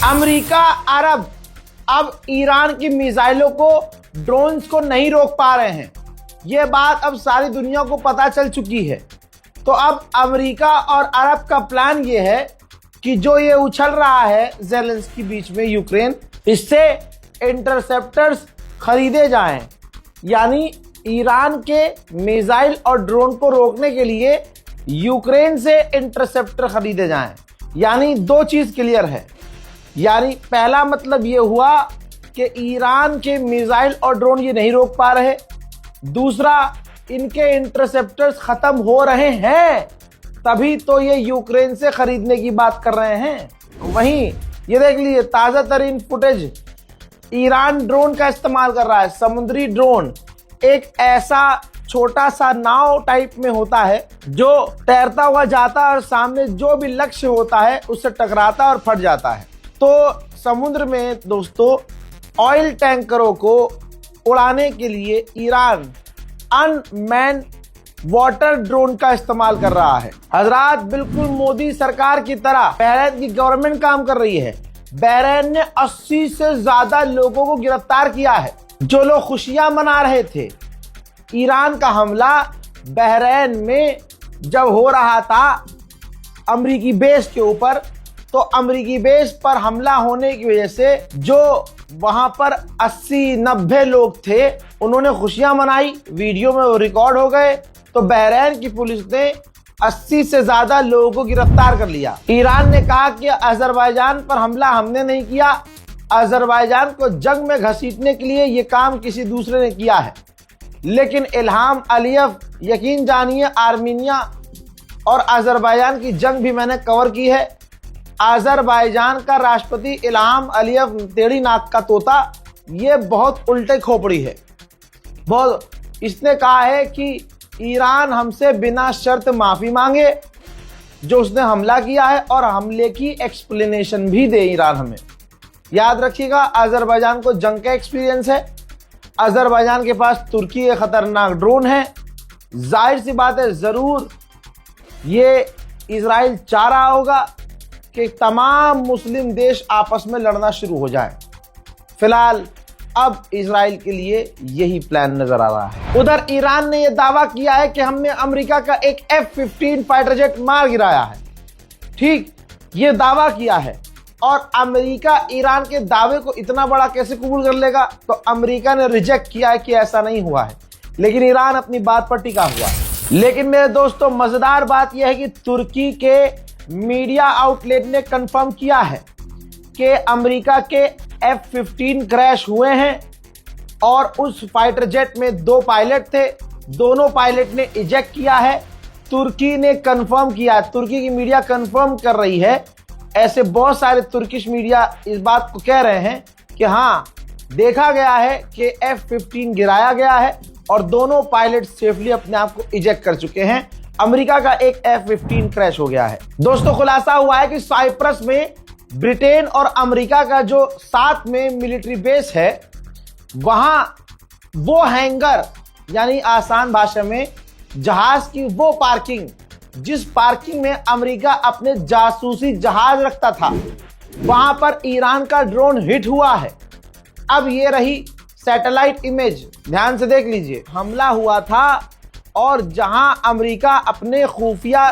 America अरब अब Iran की मिसाइलों को, ड्रोन्स को नहीं रोक पा रहे हैं। यह बात अब सारी दुनिया को पता चल चुकी है। तो अब अमेरिका और अरब का प्लान यह है कि जो ये उछल रहा है ज़ेलेंस्की बीच में यूक्रेन, इससे इंटरसेप्टर्स खरीदे जाएं। यानी ईरान के मिसाइल और ड्रोन को रोकने के लिए यूक्रेन से इंटरसेप्टर खरीदे जाएं। यानी दो चीज क्लियर है। यानी पहला मतलब ये हुआ कि ईरान के मिसाइल और ड्रोन ये नहीं रोक पा रहे। दूसरा, इनके इंटरसेप्टर्स खत्म हो रहे हैं, तभी तो ये यूक्रेन से खरीदने की बात कर रहे हैं। वहीं ये देख लीजिए ताजा तरीन फुटेज, ईरान ड्रोन का इस्तेमाल कर रहा है। समुद्री ड्रोन एक ऐसा छोटा सा नाव टाइप में होता है जो तैरता हुआ जाता है और सामने जो भी लक्ष्य होता है उससे टकराता और फट जाता है। तो समुद्र में दोस्तों ऑयल टैंकरों को उड़ाने के लिए ईरान अनमैन वाटर ड्रोन का इस्तेमाल कर रहा है। हजरात, बिल्कुल मोदी सरकार की तरह बहरीन की गवर्नमेंट काम कर रही है। बहरीन ने 80 से ज्यादा लोगों को गिरफ्तार किया है जो लोग खुशियां मना रहे थे। ईरान का हमला बहरीन में जब हो रहा था अमरीकी बेस के ऊपर, तो अमरीकी बेस पर हमला होने की वजह से जो वहां पर 80-90 लोग थे उन्होंने खुशियां मनाई, वीडियो में वो रिकॉर्ड हो गए। तो बहरीन की पुलिस ने 80 से ज्यादा लोगों को गिरफ्तार कर लिया। ईरान ने कहा कि अजरबैजान पर हमला हमने नहीं किया, अजरबैजान को जंग में घसीटने के लिए ये काम किसी दूसरे ने किया है। लेकिन इल्हाम अलीयव, यकीन जानिए आर्मीनिया और अजरबैजान की जंग भी मैंने कवर की है। अजरबैजान का राष्ट्रपति इल्हाम अलीयव टेढ़ी नाक का तोता, ये बहुत उल्टे खोपड़ी है। बहुत इसने कहा है कि ईरान हमसे बिना शर्त माफी मांगे जो उसने हमला किया है और हमले की एक्सप्लेनेशन भी दे ईरान हमें। याद रखिएगा, अजरबैजान को जंग का एक्सपीरियंस है। अजरबैजान के पास तुर्की के खतरनाक ड्रोन है। जाहिर सी बात है, जरूर ये इजराइल चाह रहा होगा कि तमाम मुस्लिम देश आपस में लड़ना शुरू हो जाए। फिलहाल अब इजराइल के लिए यही प्लान नजर आ रहा है। उधर ईरान ने यह दावा किया है कि हमने अमेरिका का एक F-15 फाइटर जेट मार गिराया है। ठीक, ये दावा किया है। और अमेरिका ईरान के दावे को इतना बड़ा कैसे कबूल कर लेगा? तो अमेरिका ने रिजेक्ट किया है कि ऐसा नहीं हुआ है, लेकिन ईरान अपनी बात पर टिका हुआ है। लेकिन मेरे दोस्तों, मजेदार बात यह है कि तुर्की के मीडिया आउटलेट ने कंफर्म किया है कि अमेरिका के F-15 क्रैश हुए हैं और उस फाइटर जेट में 2 पायलट थे, दोनों पायलट ने इजेक्ट किया है। तुर्की ने कंफर्म किया, तुर्की की मीडिया कंफर्म कर रही है। ऐसे बहुत सारे तुर्किश मीडिया इस बात को कह रहे हैं कि हाँ, देखा गया है कि F-15 गिराया गया है और दोनों पायलट सेफली अपने आप को इजेक्ट कर चुके हैं। अमेरिका का एक F-15 क्रैश हो गया है। दोस्तों, खुलासा हुआ है कि साइप्रस में ब्रिटेन और अमेरिका का जो साथ में मिलिट्री बेस है, वहां वो हैंगर, यानी आसान भाषा में जहाज की वो पार्किंग, जिस पार्किंग में अमेरिका अपने जासूसी जहाज रखता था, वहां पर ईरान का ड्रोन हिट हुआ है। अब ये रही सैटेलाइट इमेज, ध्यान से देख लीजिए। हमला हुआ था और जहां अमेरिका अपने खुफिया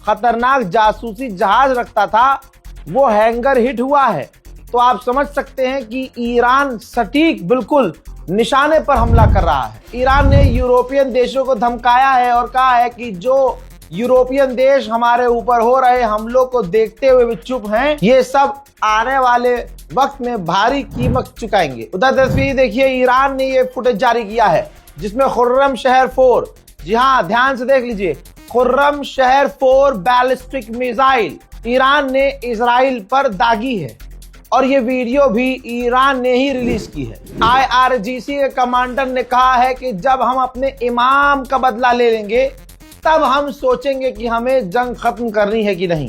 खतरनाक जासूसी जहाज रखता था, वो हैंगर हिट हुआ है। तो आप समझ सकते हैं कि ईरान सटीक बिल्कुल निशाने पर हमला कर रहा है। ईरान ने यूरोपियन देशों को धमकाया है और कहा है कि जो यूरोपियन देश हमारे ऊपर हो रहे हमलों को देखते हुए भी चुप हैं, ये सब आने वाले वक्त में भारी कीमत चुकाएंगे। उधर तस्वीर देखिए, ईरान ने ये फुटेज जारी किया है जिसमें खुर्रम शहर 4, जी हाँ ध्यान से देख लीजिए, खुर्रम शहर 4 बैलिस्टिक मिसाइल ईरान ने इजराइल पर दागी है और ये वीडियो भी ईरान ने ही रिलीज की है। IRGC के कमांडर ने कहा है कि जब हम अपने इमाम का बदला ले लेंगे तब हम सोचेंगे कि हमें जंग खत्म करनी है कि नहीं,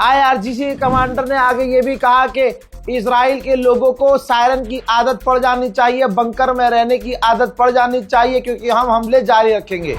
IRGC कमांडर ने आगे ये भी कहा कि इजराइल के लोगों को सायरन की आदत पड़ जानी चाहिए, बंकर में रहने की आदत पड़ जानी चाहिए, क्योंकि हम हमले जारी रखेंगे.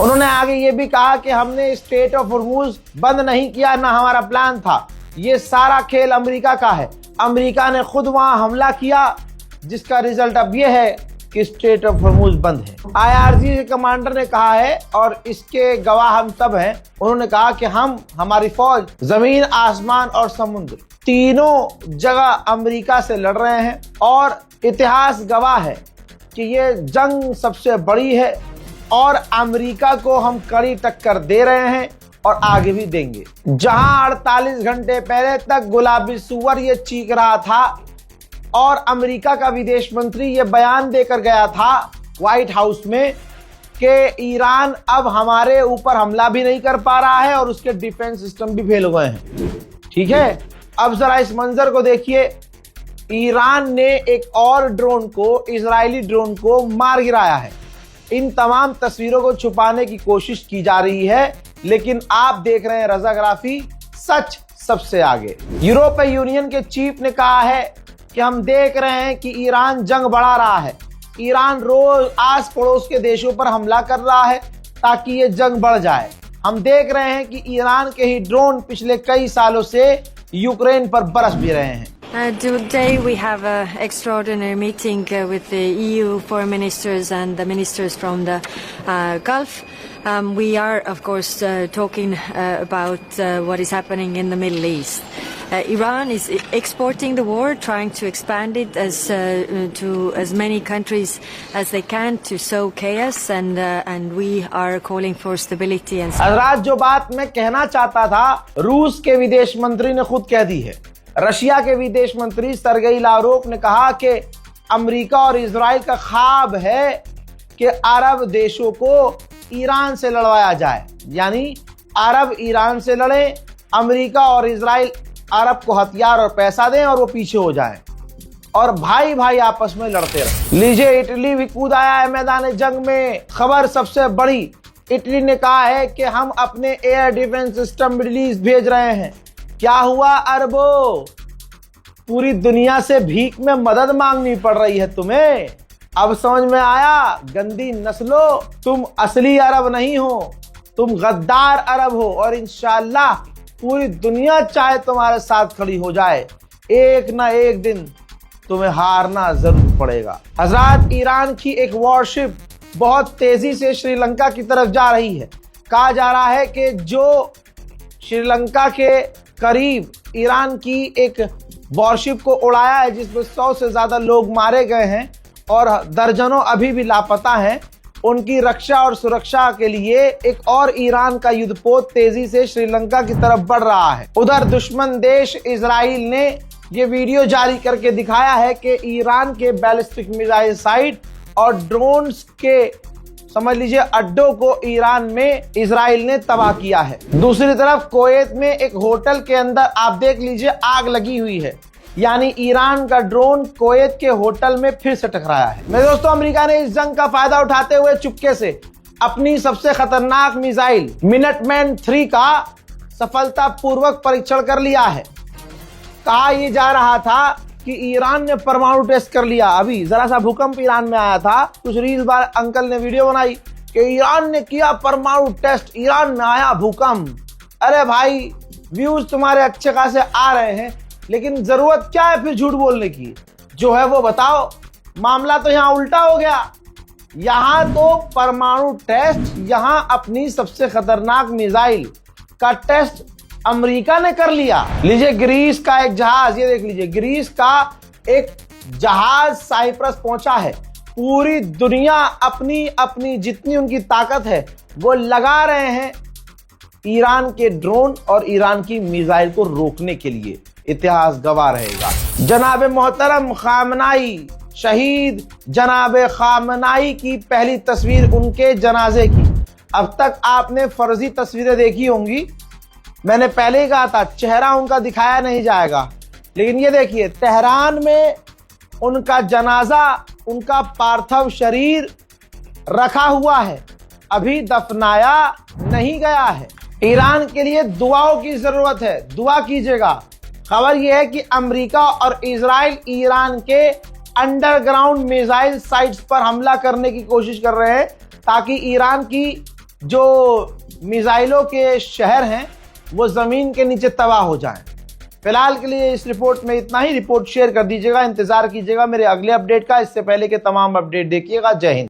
उन्होंने आगे ये भी कहा कि हमने स्टेट ऑफ हॉर्मुज बंद नहीं किया, ना हमारा प्लान था. ये सारा खेल अमेरिका का है. अमेरिका ने खुद वहां हमला किया, जिसका रिजल्ट अब ये है कि स्टेट ऑफ हॉर्मुज बंद है. IRGC के कमांडर ने कहा है और इसके गवाह हम सब हैं. उन्होंने कहा कि हमारी फौज जमीन, आसमान और समुद्र तीनों जगह अमेरिका से लड़ रहे हैं और इतिहास गवाह है कि ये जंग सबसे बड़ी है और अमेरिका को हम कड़ी टक्कर दे रहे हैं और आगे भी देंगे. जहां 48 घंटे पहले तक गुलाबी सुअर ये चीख रहा था और अमेरिका का विदेश मंत्री ये बयान देकर गया था व्हाइट हाउस में कि ईरान अब हमारे ऊपर हमला भी नहीं कर पा रहा है और उसके डिफेंस सिस्टम भी फेल हुए हैं. ठीक है, अब जरा इस मंजर को देखिए. ईरान ने एक और ड्रोन को, इजरायली ड्रोन को मार गिराया है. इन तमाम तस्वीरों को छुपाने की कोशिश की जा रही है, लेकिन आप देख रहे हैं रज़ाग्राफी, सच सबसे आगे. यूरोपीय यूनियन के चीफ ने कहा है कि हम देख रहे हैं कि ईरान जंग बढ़ा रहा है. ईरान रोज आस पड़ोस के देशों पर हमला कर रहा है ताकि ये जंग बढ़ जाए. हम देख रहे हैं कि ईरान के ही ड्रोन पिछले कई सालों से यूक्रेन पर बरस भी रहे हैं. Today we have an extraordinary meeting with the EU foreign ministers and the ministers from the Gulf. We are, of course, talking about what is happening in the Middle East. Iran is exporting the war, trying to expand it to as many countries as they can to sow chaos, and we are calling for stability and. हज़रात, जो बात मैं कहना चाहता था, रूस के विदेश मंत्री ने खुद कह दी है. रशिया के विदेश मंत्री सरगेई लावरोव ने कहा कि अमेरिका और इजराइल का ख्वाब है कि अरब देशों को ईरान से लड़वाया जाए. यानी अरब ईरान से लड़े, अमेरिका और इजराइल अरब को हथियार और पैसा दें और वो पीछे हो जाएं और भाई भाई आपस में लड़ते रहे. लीजिए, इटली भी कूद आया है मैदान जंग में. खबर सबसे बड़ी, इटली ने कहा है कि हम अपने air defence system middle east भेज रहे हैं. क्या हुआ अरबों, पूरी दुनिया से भीख में मदद मांगनी पड़ रही है तुम्हें. अब समझ में आया, गंदी नस्लो, तुम असली अरब नहीं हो, तुम गद्दार अरब हो और इंशाअल्लाह पूरी दुनिया चाहे तुम्हारे साथ खड़ी हो जाए, एक ना एक दिन तुम्हें हारना जरूर पड़ेगा. हजरात, ईरान की एक वॉरशिप बहुत तेजी से श्रीलंका की तरफ जा रही है. कहा जा रहा है कि जो श्रीलंका के करीब ईरान की एक वॉरशिप को उड़ाया है, जिसमें 100 से ज्यादा लोग मारे गए हैं और दर्जनों अभी भी लापता हैं, उनकी रक्षा और सुरक्षा के लिए एक और ईरान का युद्धपोत तेजी से श्रीलंका की तरफ बढ़ रहा है. उधर दुश्मन देश इजराइल ने ये वीडियो जारी करके दिखाया है कि ईरान के बैलिस्टिक मिसाइल साइट और ड्रोन्स के, समझ लीजिए, अड्डों को ईरान में इजराइल ने तबाह किया है. दूसरी तरफ कुवैत में एक होटल के अंदर आप देख लीजिए आग लगी हुई है. यानी ईरान का ड्रोन कुवैत के होटल में फिर से टकराया है. मेरे दोस्तों, अमेरिका ने इस जंग का फायदा उठाते हुए चुपके से अपनी सबसे खतरनाक मिसाइल मिनटमैन 3 का सफलतापूर्वक परीक्षण कर लिया है. कहा यह जा रहा था कि ईरान ने परमाणु टेस्ट कर लिया. अभी जरा सा भूकंप ईरान में आया था, कुछ रील बार अंकल ने वीडियो बनाई कि ईरान ने किया परमाणु टेस्ट, ईरान में आया भूकंप. अरे भाई, व्यूज तुम्हारे अच्छे खासे आ रहे हैं, लेकिन जरूरत क्या है फिर झूठ बोलने की? जो है वो बताओ. मामला तो यहाँ उल्टा हो गया. यहाँ तो परमाणु टेस्ट, यहाँ अपनी सबसे खतरनाक मिसाइल का टेस्ट अमेरिका ने कर लिया. लीजिए, ग्रीस का एक जहाज, ये देख लीजिए, ग्रीस का एक जहाज साइप्रस पहुंचा है पूरी दुनिया अपनी अपनी जितनी उनकी ताकत है वो लगा रहे हैं ईरान के ड्रोन और ईरान की मिसाइल को रोकने के लिए। इतिहास गवाह रहेगा। जनाब मोहतरम खामनाई, शहीद जनाब खामनाई की पहली तस्वीर उनके जनाजे की। अब तक आपने फर्जी तस्वीरें देखी होंगी, मैंने पहले ही कहा था चेहरा उनका दिखाया नहीं जाएगा, लेकिन ये देखिए तेहरान में उनका जनाजा, उनका पार्थिव शरीर रखा हुआ है, अभी दफनाया नहीं गया है। ईरान के लिए दुआओं की जरूरत है, दुआ कीजिएगा। खबर यह है कि अमेरिका और इजराइल ईरान के अंडरग्राउंड मिसाइल साइट्स पर हमला करने की कोशिश कर रहे हैं ताकि ईरान की जो मिसाइलों के शहर हैं वो जमीन के नीचे तबाह हो जाएं। फिलहाल के लिए इस रिपोर्ट में इतना ही। रिपोर्ट शेयर कर दीजिएगा, इंतजार कीजिएगा मेरे अगले अपडेट का। इससे पहले के तमाम अपडेट देखिएगा। जय हिंद।